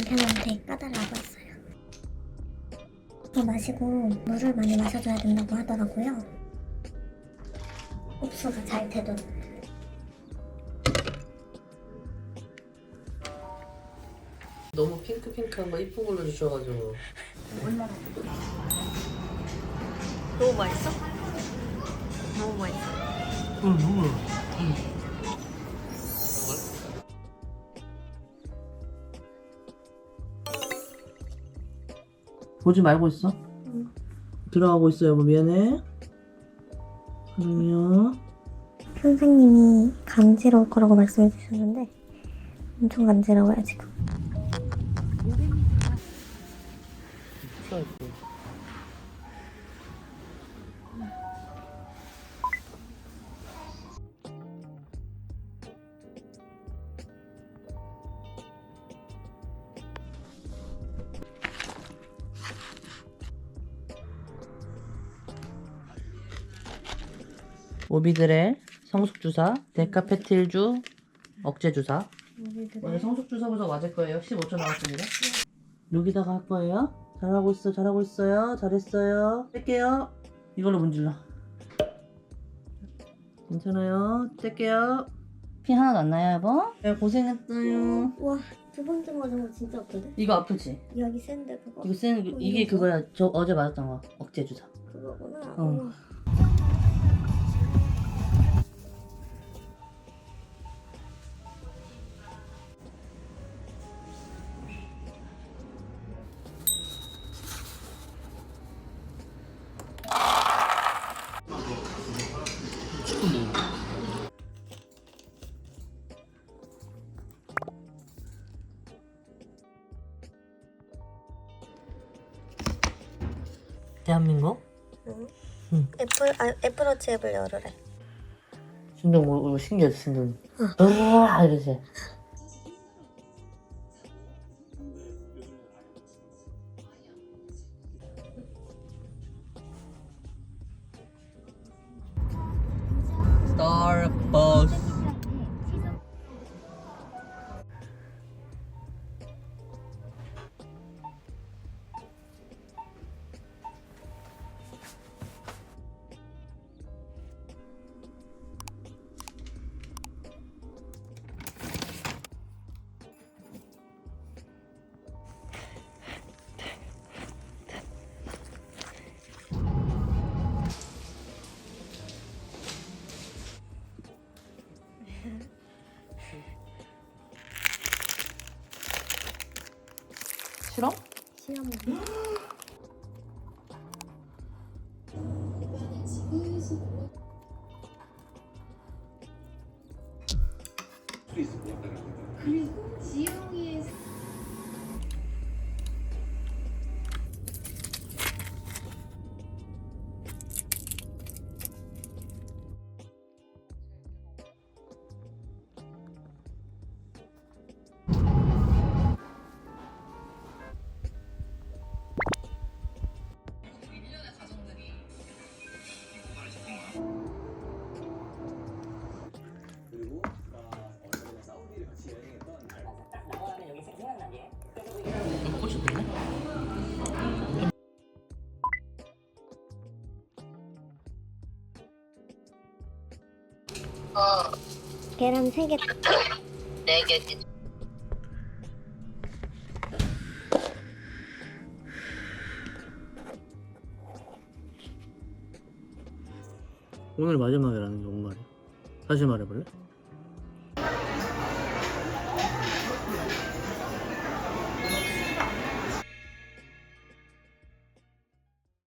남편한테 까달라고 했어요. 더 마시고 물을 많이 마셔줘야 된다고 하더라고요. 흡수가 잘 되도록. 너무 핑크핑크한 거 이쁜 걸로 주셔가지고. 너무 맛있어? 너무 맛있어. 응, 너무. 보지 말고 있어. 응. 들어가고 있어, 여보. 미안해. 사랑해요. 선생님이 간지러울 거라고 말씀해 주셨는데 엄청 간지러워요 지금. 오비들의 성숙주사, 데카페틸주 억제주사. 오늘 성숙주사보다 맞을 거예요. 15초 나왔습니다. 여기다가 할 거예요. 잘하고 있어, 잘하고 있어요. 잘했어요. 뗄게요. 이걸로 문질러. 괜찮아요. 뗄게요. 피 하나도 안 나요, 여보? 네, 고생했어요. 와, 두 번째 맞은 거 진짜 아픈데? 이거 아프지? 여기 센데 그거? 이거 이게 그거야. 저 어제 맞았던 거. 억제주사. 그거구나. 어. 우와. 대한민국? 응. 애플워치 앱을 열으래. 신동 뭐 신기하지, 신동. 우와 이러지. 스타벅스. 싫어? 시험. 그리고 지영이의 고추 들래? 계란 3개. 4개. 오늘 마지막이라는 게 뭔 말이야? 다시 말해볼래?